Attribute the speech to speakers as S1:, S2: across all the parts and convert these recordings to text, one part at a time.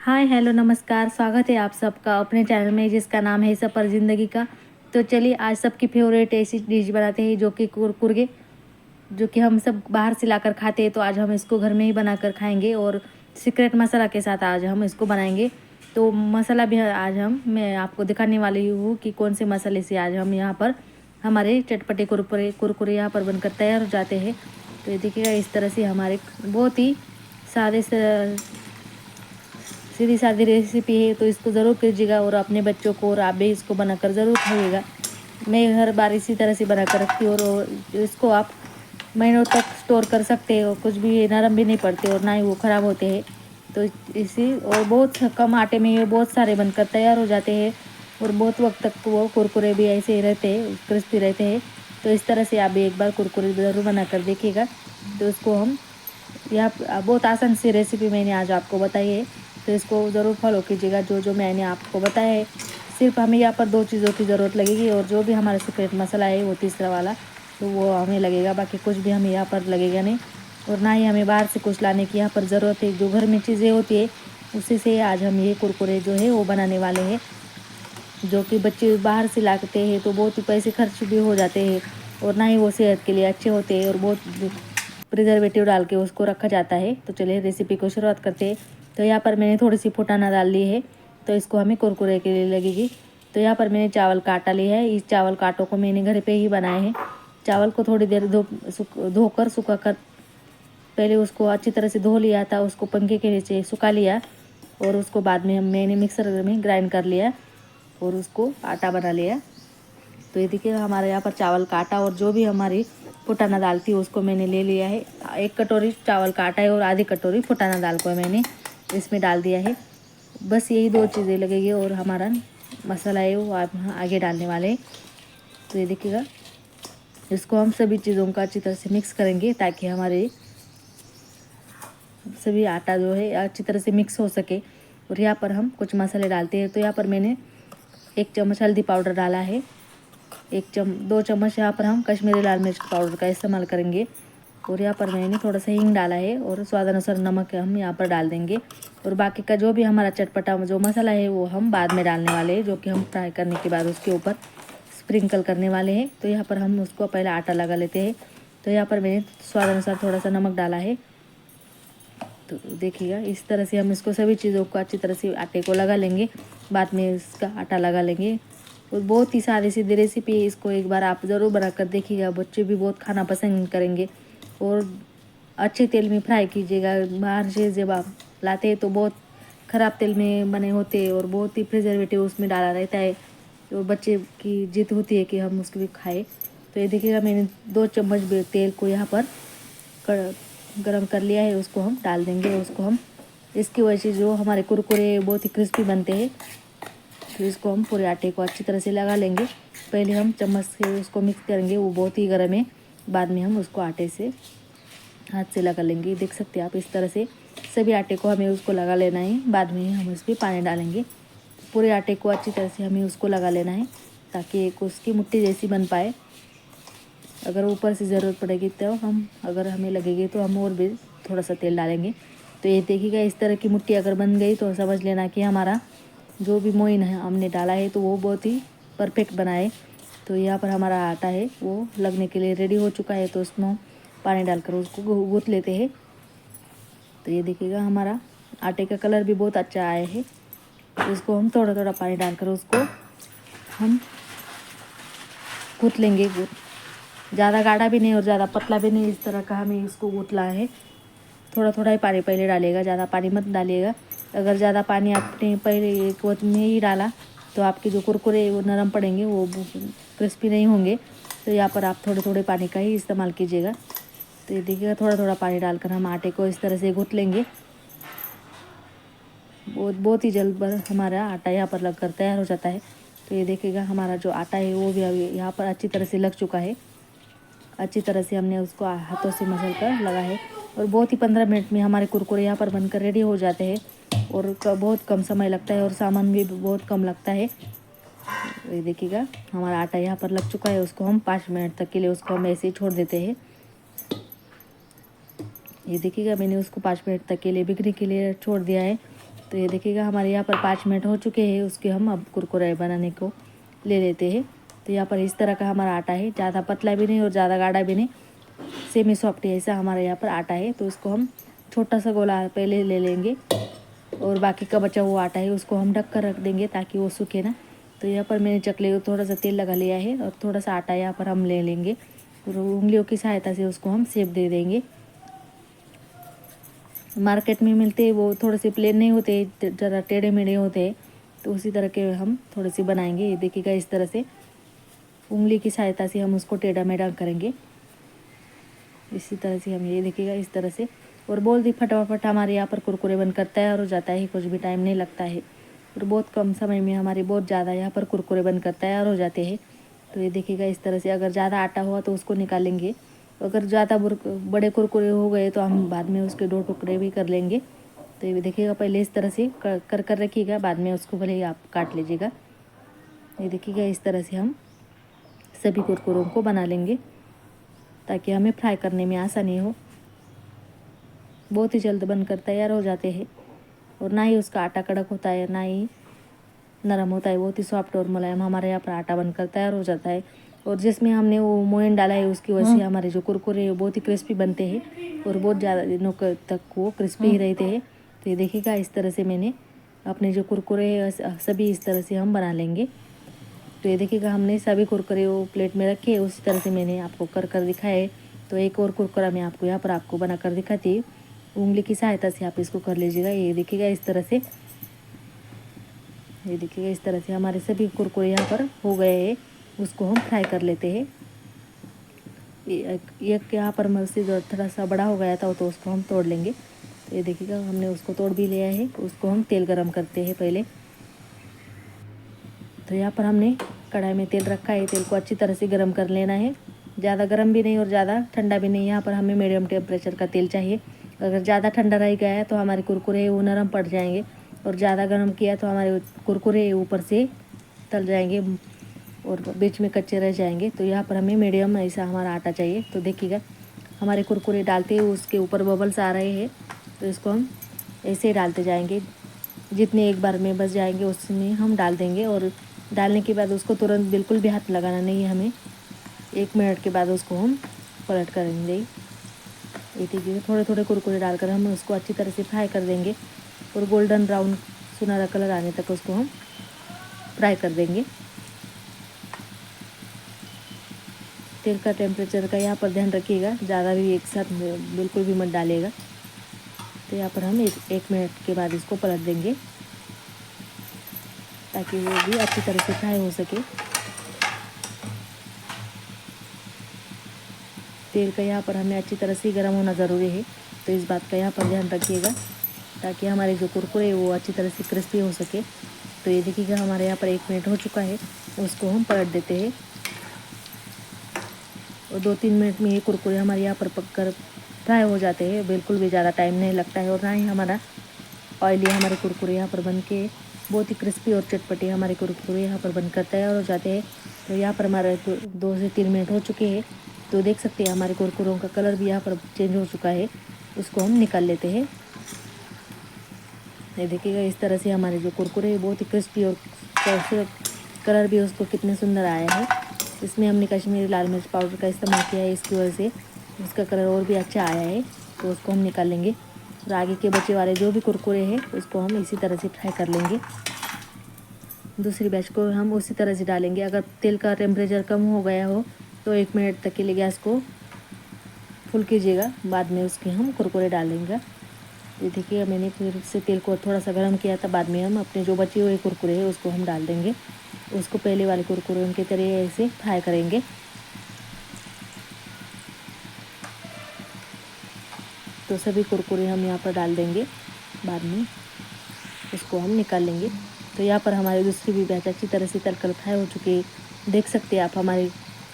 S1: Hi hello नमस्कार, स्वागत है आप सबका अपने चैनल में जिसका नाम है सफ़र ज़िंदगी का। तो चलिए आज सबकी फेवरेट ऐसी डिश बनाते हैं जो कि कुरकुरे, जो कि हम सब बाहर से लाकर खाते हैं। तो आज हम इसको घर में ही बनाकर खाएंगे और सीक्रेट मसाला के साथ आज हम इसको बनाएंगे। तो मसाला भी आज मैं आपको दिखाने वाली हूँ कि कौन से मसाले से आज हम यहाँ पर हमारे चटपटे कुरकुरे कुरकुरे यहाँ पर बनकर तैयार हो जाते हैं। तो ये देखिएगा, इस तरह से हमारे बहुत ही सादे सीधी सादी रेसिपी है। तो इसको ज़रूर कीजिएगा और अपने बच्चों को और आप भी इसको बनाकर ज़रूर खाइएगा। मैं हर बार इसी तरह से बनाकर रखती हूँ और इसको आप महीनों तक स्टोर कर सकते हो, कुछ भी नरम भी नहीं पड़ते और ना ही वो ख़राब होते हैं। तो इसी और बहुत कम आटे में ये बहुत सारे बनकर तैयार हो जाते हैं और बहुत वक्त तक वो कुरकुरे भी ऐसे ही रहते हैं, क्रिस्पी रहते हैं। तो इस तरह से आप भी एक बार कुरकुरे ज़रूर बना कर देखिएगा। तो इसको हम यह बहुत आसान सी रेसिपी मैंने आज आपको बताई है। तो इसको ज़रूर फॉलो कीजिएगा जो जो मैंने आपको बताया है। सिर्फ हमें यहाँ पर दो चीज़ों की ज़रूरत लगेगी और जो भी हमारा सीक्रेट मसाला है वो तीसरा वाला, तो वो हमें लगेगा। बाकी कुछ भी हमें यहाँ पर लगेगा नहीं और ना ही हमें बाहर से कुछ लाने की यहाँ पर ज़रूरत है। जो घर में चीज़ें होती है उसी से आज हम ये कुरकुरे जो है वो बनाने वाले हैं। जो कि बच्चे बाहर से लाते हैं तो बहुत ही पैसे खर्च भी हो जाते हैं और ना ही वो सेहत के लिए अच्छे होते हैं और बहुत प्रिजर्वेटिव डाल के उसको रखा जाता है। तो चलिए रेसिपी को शुरुआत करते हैं। तो यहाँ पर मैंने थोड़ी सी फुटाना डाल ली है, तो इसको हमें कुरकुरे के लिए लगेगी। तो यहाँ पर मैंने चावल का आटा लिया है। इस चावल का आटों को मैंने घर पे ही बनाए हैं। चावल को थोड़ी देर धोकर सुखा कर पहले उसको अच्छी तरह से धो लिया था, उसको पंखे के नीचे सुखा लिया और उसको बाद में मैंने मिक्सर में ग्राइंड कर लिया और उसको आटा बना लिया। तो ये देखिए हमारे यहाँ पर चावल का आटा और जो भी हमारी फुटाना दाल थी उसको मैंने ले लिया है। 1 कटोरी चावल का आटा है और आधी कटोरी फुटाना दाल को मैंने इसमें डाल दिया है। बस यही दो चीज़ें लगेगी और हमारा मसाला है वो आप आगे डालने वाले हैं। तो ये देखिएगा, इसको हम सभी चीज़ों का अच्छी तरह से मिक्स करेंगे ताकि हमारे सभी आटा जो है अच्छी तरह से मिक्स हो सके। और यहाँ पर हम कुछ मसाले डालते हैं। तो यहाँ पर मैंने 1 चम्मच हल्दी पाउडर डाला है, 2 चम्मच यहाँ पर हम कश्मीरी लाल मिर्च पाउडर का इस्तेमाल करेंगे और यहाँ पर मैंने थोड़ा सा हींग डाला है और स्वाद अनुसार नमक हम यहाँ पर डाल देंगे। और बाकी का जो भी हमारा चटपटा जो मसाला है वो हम बाद में डालने वाले हैं, जो कि हम फ्राई करने के बाद उसके ऊपर स्प्रिंकल करने वाले हैं। तो यहाँ पर हम उसको पहले आटा लगा लेते हैं। तो यहाँ पर मैंने स्वाद अनुसार थोड़ा सा नमक डाला है। तो देखिएगा, इस तरह से हम इसको सभी चीज़ों को अच्छी तरह से आटे को लगा लेंगे, बाद में इसका आटा लगा लेंगे। और बहुत ही सारी सीधी रेसिपी है, इसको एक बार आप ज़रूर बना कर देखिएगा। बच्चे भी बहुत खाना पसंद करेंगे और अच्छे तेल में फ्राई कीजिएगा। बाहर से जब आप लाते हैं तो बहुत ख़राब तेल में बने होते हैं और बहुत ही प्रिजर्वेटिव उसमें डाला रहता है। तो बच्चे की जिद होती है कि हम उसको भी खाएँ। तो ये देखिएगा, मैंने 2 चम्मच तेल को यहाँ पर गरम कर लिया है, उसको हम डाल देंगे। उसको हम इसकी वजह से जो हमारे कुरकुरे बहुत ही क्रिस्पी बनते हैं। तो इसको हम पूरे आटे को अच्छी तरह से लगा लेंगे। पहले हम चम्मच से उसको मिक्स करेंगे, वो बहुत ही गर्म है। बाद में हम उसको आटे से हाथ से लगा लेंगे। देख सकते हैं आप, इस तरह से सभी आटे को हमें उसको लगा लेना है। बाद में हम उस पर पानी डालेंगे। पूरे आटे को अच्छी तरह से हमें उसको लगा लेना है ताकि एक उसकी मुट्ठी जैसी बन पाए। अगर ऊपर से ज़रूरत पड़ेगी तो अगर हमें लगेगी तो हम और भी थोड़ा सा तेल डालेंगे। तो ये देखिएगा, इस तरह की मुट्ठी अगर बन गई तो समझ लेना कि हमारा जो भी मोइन है हमने डाला है तो वो बहुत ही परफेक्ट बना है। तो यहाँ पर हमारा आटा है वो लगने के लिए रेडी हो चुका है। तो उसमें पानी डालकर उसको गूँथ लेते हैं। तो ये देखिएगा, हमारा आटे का कलर भी बहुत अच्छा आया है। तो इसको हम थोड़ा थोड़ा पानी डालकर उसको हम गूँथ लेंगे। ज़्यादा गाढ़ा भी नहीं और ज़्यादा पतला भी नहीं, इस तरह का हमें इसको गूँथना है। थोड़ा थोड़ा ही पानी पहले डालिएगा, ज़्यादा पानी मत डालिएगा। अगर ज़्यादा पानी आपने पहले एक वक्त में ही डाला तो आपके जो कुरकुरे वो नरम पड़ेंगे, वो क्रिस्पी नहीं होंगे। तो यहाँ पर आप थोड़े थोड़े पानी का ही इस्तेमाल कीजिएगा। तो ये देखिएगा, थोड़ा थोड़ा पानी डालकर हम आटे को इस तरह से गूँथ लेंगे। बहुत ही जल्द पर हमारा आटा यहाँ पर लग कर तैयार हो जाता है। तो ये देखिएगा, हमारा जो आटा है वो भी अभी यहाँ पर अच्छी तरह से लग चुका है। अच्छी तरह से हमने उसको हाथों से मसल कर लगा है और बहुत ही 15 मिनट में हमारे कुरकुरे यहाँ पर बनकर रेडी हो जाते हैं और बहुत कम समय लगता है और सामान भी बहुत कम लगता है। ये देखिएगा, हमारा आटा यहाँ पर लग चुका है। उसको हम 5 मिनट तक के लिए उसको हम ऐसे ही छोड़ देते हैं। ये देखिएगा, मैंने उसको 5 मिनट तक के लिए बिखने के लिए छोड़ दिया है। तो ये देखिएगा हमारे यहाँ पर 5 मिनट हो चुके हैं। उसके हम अब कुरकुरे बनाने को ले लेते हैं। तो यहाँ पर इस तरह का हमारा आटा है, ज़्यादा पतला भी नहीं और ज़्यादा गाढ़ा भी नहीं, सेमी सॉफ्ट है, ऐसा हमारे यहाँ पर आटा है। तो इसको हम छोटा सा गोला पहले ले लेंगे और बाकी का बचा हुआ आटा है उसको हम ढक कर रख देंगे ताकि वो सूखे ना। तो यहाँ पर मैंने चकले को थोड़ा सा तेल लगा लिया है और थोड़ा सा आटा यहाँ पर हम ले लेंगे और उंगलियों की सहायता से उसको हम शेप दे देंगे। मार्केट में मिलते हैं वो थोड़े से प्लेन नहीं होते, ज़रा टेढ़े मेढ़े होते हैं, तो उसी तरह के हम थोड़े से बनाएंगे। ये देखिएगा इस तरह से उंगली की सहायता से हम उसको टेढ़ा मेढ़ा करेंगे। इसी तरह से हम ये देखिएगा इस तरह से, और बहुत ही फटाफट हमारे यहाँ पर कुरकुरे बनकर तैयार हो जाता है। कुछ भी टाइम नहीं लगता है और बहुत कम समय में हमारे बहुत ज़्यादा यहाँ पर कुरकुरे बनकर तैयार हो जाते हैं। तो ये देखिएगा इस तरह से, अगर ज़्यादा आटा हुआ तो उसको निकालेंगे, अगर ज़्यादा बड़े कुरकुरे हो गए तो हम बाद में उसके 2 टुकड़े भी कर लेंगे। तो ये देखिएगा पहले इस तरह से कर रखिएगा, बाद में उसको भले ही आप काट लीजिएगा। ये देखिएगा इस तरह से हम सभी कुरकुरों को बना लेंगे ताकि हमें फ्राई करने में आसानी हो। बहुत ही जल्द बनकर तैयार हो जाते हैं और ना ही उसका आटा कड़क होता है ना ही नरम होता है, बहुत ही सॉफ्ट और मुलायम हमारे यहाँ पर आटा बनकर तैयार हो जाता है। और जिसमें हमने वो मोयन डाला है उसकी वजह से हमारे जो कुरकुरे हैं बहुत ही क्रिस्पी बनते हैं और बहुत ज़्यादा दिनों तक वो क्रिस्पी ही रहते हैं। तो ये देखिएगा इस तरह से मैंने अपने जो कुरकुरे हैं सभी इस तरह से हम बना लेंगे। तो ये देखिएगा हमने सभी कुरकुरे वो प्लेट में रखे, उसी तरह से मैंने आपको कर दिखाए। तो एक और कुरकुरा मैं आपको यहाँ पर आपको बना कर दिखाती हूँ, उंगली की सहायता से आप इसको कर लीजिएगा। ये देखिएगा इस तरह से, ये देखिएगा इस तरह से हमारे सभी कुरकुरे यहाँ पर हो गए हैं। उसको हम फ्राई कर लेते हैं। एक यहाँ पर मर्सी जो थोड़ा सा बड़ा हो गया था तो उसको हम तोड़ लेंगे। तो ये देखिएगा हमने उसको तोड़ भी लिया है। उसको हम तेल गरम करते हैं पहले। तो यहाँ पर हमने कढ़ाई में तेल रखा है, तेल को अच्छी तरह से गरम कर लेना है, ज़्यादा गरम भी नहीं और ज़्यादा ठंडा भी नहीं। यहाँ पर हमें मीडियम टेम्परेचर का तेल चाहिए। अगर ज़्यादा ठंडा रह गया है तो हमारे कुरकुरे वो नरम पड़ जाएंगे और ज़्यादा गर्म किया तो हमारे कुरकुरे ऊपर से तल जाएंगे और बीच में कच्चे रह जाएंगे। तो यहाँ पर हमें मीडियम ऐसा हमारा आटा चाहिए। तो देखिएगा हमारे कुरकुरे डालते हुए उसके ऊपर बबल्स आ रहे हैं, तो इसको हम ऐसे ही डालते जाएंगे, जितने एक बार में बस जाएंगे उसमें हम डाल देंगे। और डालने के बाद उसको तुरंत बिल्कुल भी हाथ लगाना नहीं है हमें, 1 मिनट के बाद उसको हम पलट करेंगे। ये देखिए थोड़े थोड़े कुरकुरे डालकर हम उसको अच्छी तरह से फ्राई कर देंगे और गोल्डन ब्राउन सुनहरा कलर आने तक उसको हम फ्राई कर देंगे। तेल का टेम्परेचर का यहाँ पर ध्यान रखिएगा, ज़्यादा भी एक साथ बिल्कुल भी मत डालिएगा। तो यहाँ पर हम 1 मिनट के बाद इसको पलट देंगे ताकि वो भी अच्छी तरह से फ्राई हो सके। तेल का यहाँ पर हमें अच्छी तरह से गर्म होना ज़रूरी है, तो इस बात का यहाँ पर ध्यान रखिएगा ताकि हमारे जो कुरकुरे वो अच्छी तरह से क्रिस्पी हो सके। तो ये देखिएगा हमारे यहाँ पर 1 मिनट हो चुका है, उसको हम पलट देते हैं और 2-3 मिनट में ये कुरकुरे हमारे यहाँ पर पककर फ्राई हो जाते हैं। बिल्कुल भी ज़्यादा टाइम नहीं लगता है और ना ही हमारा ऑयली हमारे कुरकुरे यहाँ पर बन के बहुत ही क्रिस्पी और चटपटे हमारे कुरकुरे यहाँ पर बनकर तैयार हो जाते हैं। तो यहाँ पर हमारे 2 से 3 मिनट हो चुके हैं। तो देख सकते हैं हमारे कुरकुरों का कलर भी यहाँ पर चेंज हो चुका है। उसको हम निकाल लेते हैं। ये देखिएगा इस तरह से हमारे जो कुरकुरे बहुत ही क्रिस्पी और कलर भी उसको कितने सुंदर आया है। इसमें हमने कश्मीरी लाल मिर्च पाउडर का इस्तेमाल किया है, इसकी वजह से उसका कलर और भी अच्छा आया है। तो उसको हम निकाल लेंगे और आगे के बचे वाले जो भी कुरकुरे हैं उसको हम इसी तरह से फ्राई कर लेंगे। दूसरी बैच को हम उसी तरह से डालेंगे। अगर तेल का टेम्परेचर कम हो गया हो तो 1 मिनट तक के लिए गैस को फुल कीजिएगा, बाद में उसके हम कुरकुरे डालेंगे। ये देखिए मैंने फिर से तेल को थोड़ा सा गर्म किया था, बाद में हम अपने जो बचे हुए कुरकुरे हैं उसको हम डाल देंगे। उसको पहले वाले कुरकुरे उनके तरह ऐसे फ्राई करेंगे। तो सभी कुरकुरे हम यहाँ पर डाल देंगे, बाद में उसको हम निकाल लेंगे। तो यहाँ पर हमारे दूसरी भी बैच अच्छी तरह से तलकर फ्राई हो चुकी है। देख सकते हैं आप हमारे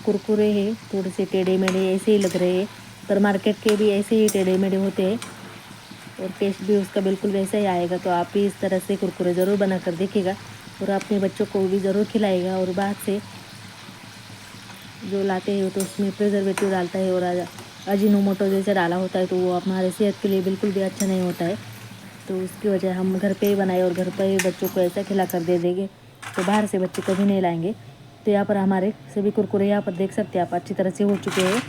S1: कुरकुरे हैं थोड़े से टेढ़े मेढ़े ऐसे ही लग रहे हैं, पर मार्केट के भी ऐसे ही टेढ़े मेढ़े होते हैं और टेस्ट भी उसका बिल्कुल वैसा ही आएगा। तो आप भी इस तरह से कुरकुरे ज़रूर बना कर देखिएगा और अपने बच्चों को भी ज़रूर खिलाएगा। और बाहर से जो लाते हैं तो उसमें प्रिजर्वेटिव डालता है और अजीनोमोटो जैसे डाला होता है, तो वो हमारे सेहत के लिए बिल्कुल भी अच्छा नहीं होता है। तो उसकी वजह हम घर पे ही बनाए और घर पे ही बच्चों को ऐसा खिला कर दे देंगे, तो बाहर से बच्चे कभी नहीं लाएंगे। तो यहाँ पर हमारे सभी कुरकुरे यहाँ पर देख सकते हैं आप अच्छी तरह से हो चुके हैं।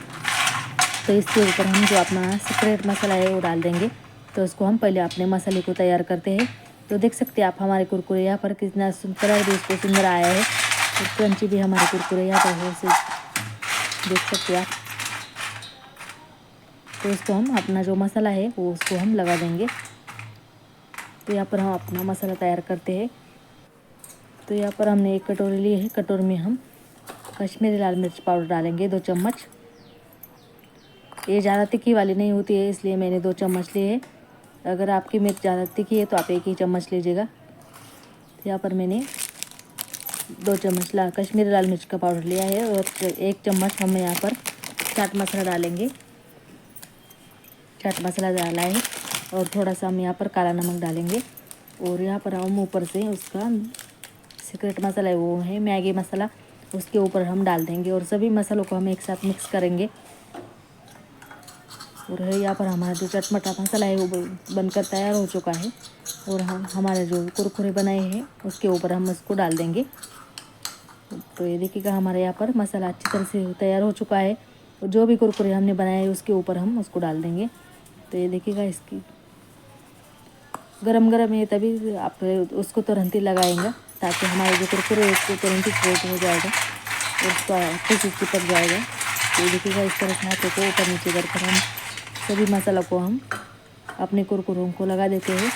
S1: तो इसके ऊपर हम जो अपना सीक्रेट मसाला है वो डाल देंगे। तो उसको हम पहले अपने मसाले को तैयार करते हैं। तो देख सकते हैं आप हमारे कुरकुरे यहाँ पर कितना कलर भी इसको सुंदर आया है और क्रंची भी हमारे कुरकुरे यहाँ पर है, देख सकते हैं आप। तो इसको हम अपना जो मसाला है वो उसको हम लगा देंगे। तो यहाँ पर हम अपना मसाला तैयार करते हैं। तो यहाँ पर हमने एक कटोरी ली है, कटोरी में हम कश्मीरी लाल मिर्च पाउडर डालेंगे 2 चम्मच। ये ज़्यादा तीखी वाली नहीं होती है, इसलिए मैंने 2 चम्मच लिए है। अगर आपकी मिर्च ज़्यादा तीखी है तो आप 1 ही चम्मच लीजिएगा। तो यहाँ पर मैंने 2 चम्मच कश्मीरी लाल मिर्च का पाउडर लिया है और 1 चम्मच हम यहाँ पर चाट मसाला डालेंगे। चाट मसाला डाला है और थोड़ा सा हम यहाँ पर काला नमक डालेंगे। और यहाँ पर हम ऊपर से उसका सीक्रेट मसाला है वो है मैगी मसाला, उसके ऊपर हम डाल देंगे और सभी मसालों को हम एक साथ मिक्स करेंगे। और यहाँ पर हमारा जो चटपटा मसाला है वो बनकर तैयार हो चुका है और हम हमारे जो कुरकुरे बनाए हैं उसके ऊपर हम उसको डाल देंगे। तो ये देखिएगा हमारे यहाँ पर मसाला अच्छी तरह से तैयार हो चुका है और जो भी कुरकुरे हमने बनाए उसके ऊपर हम उसको डाल देंगे। तो ये देखिएगा इसकी गरम गरम है तभी आप उसको तुरंत ही लगाएंगे ताकि हमारे जो कुरकुरे उसको तुरंत ही फ्रोट हो जाएगा और उसका अच्छे से चिपक जाएगा। तो देखिएगा इस तरह से हाथों को ऊपर नीचे करके हम सभी मसाला को हम अपने कुरकुरों को लगा देते हैं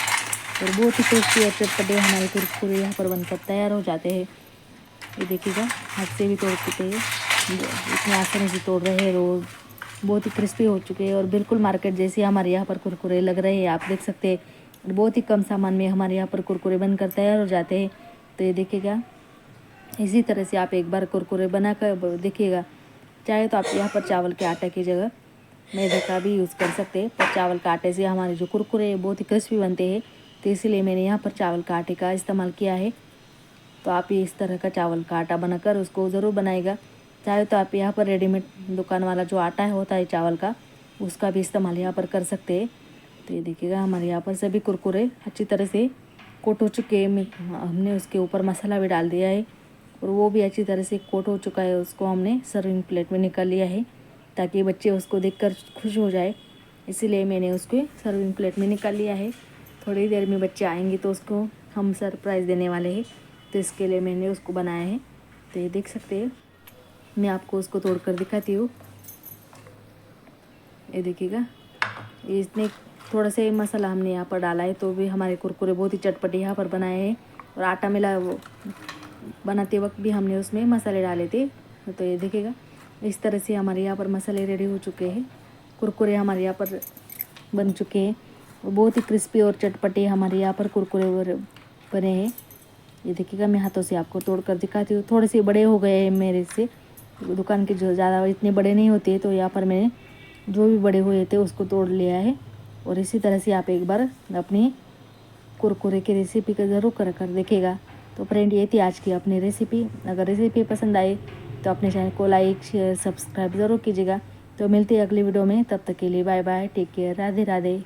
S1: और बहुत ही टेस्टी और चटपटे हमारे कुरकुरे यहाँ पर बनकर तैयार हो जाते हैं। ये देखिएगा हाथ से भी तोड़ चुके हैं, इतने आसानी से तोड़ रहे हैं और बहुत ही क्रिस्पी हो चुके हैं और बिल्कुल मार्केट जैसे हमारे यहाँ पर कुरकुरे लग रहे हैं, आप देख सकते हैं। बहुत ही कम सामान में हमारे यहाँ पर कुरकुरे बनकर तैयार हो जाते हैं। तो ये देखिएगा इसी तरह से आप एक बार कुरकुरे बना कर देखिएगा। चाहे तो आप यहाँ पर चावल के आटे की जगह मैदे का भी यूज़ कर सकते हैं, पर चावल के आटे से हमारे जो कुरकुरे बहुत ही क्रिस्पी बनते हैं, तो इसीलिए मैंने यहाँ पर चावल का आटे का इस्तेमाल किया है। तो आप ये इस तरह का चावल का आटा बनाकर उसको ज़रूर बनाएगा। चाहे तो आप यहाँ पर रेडीमेड दुकान वाला जो आटा होता है चावल का, उसका भी इस्तेमाल यहाँ पर कर सकते हैं। तो ये देखिएगा हमारे यहाँ पर सभी कुरकुरे अच्छी तरह से कोट हो चुके हैं। हमने उसके ऊपर मसाला भी डाल दिया है और वो भी अच्छी तरह से कोट हो चुका है। उसको हमने सर्विंग प्लेट में निकाल लिया है ताकि बच्चे उसको देखकर खुश हो जाए, इसीलिए मैंने उसको सर्विंग प्लेट में निकाल लिया है। थोड़ी देर में बच्चे आएंगे तो उसको हम सरप्राइज़ देने वाले हैं, तो इसके लिए मैंने उसको बनाया है। तो ये देख सकते हैं, मैं आपको उसको तोड़ कर दिखाती हूँ। ये देखिएगा इसने थोड़ा सा मसाला हमने यहाँ पर डाला है तो भी हमारे कुरकुरे बहुत ही चटपटे यहाँ पर बनाए हैं। और आटा मिला वो बनाते वक्त भी हमने उसमें मसाले डाले थे। तो ये देखिएगा इस तरह से हमारे यहाँ पर मसाले रेडी हो चुके हैं, कुरकुरे हमारे यहाँ पर बन चुके हैं और बहुत ही क्रिस्पी और चटपटे हमारे यहाँ पर कुरकुरे बने हैं। ये देखिएगा मैं हाथों से आपको तोड़ कर दिखाती हूँ। थोड़े से बड़े हो गए हैं मेरे से, दुकान के जो ज़्यादा इतने बड़े नहीं होते, तो यहाँ पर मैंने जो भी बड़े हुए थे उसको तोड़ लिया है। और इसी तरह से आप एक बार अपनी कुरकुरे की रेसिपी का ज़रूर कर देखिएगा। तो फ्रेंड ये थी आज की अपनी रेसिपी। अगर रेसिपी पसंद आए तो अपने चैनल को लाइक शेयर सब्सक्राइब ज़रूर कीजिएगा। तो मिलते हैं अगली वीडियो में, तब तक के लिए bye bye, take care, Radhe Radhe.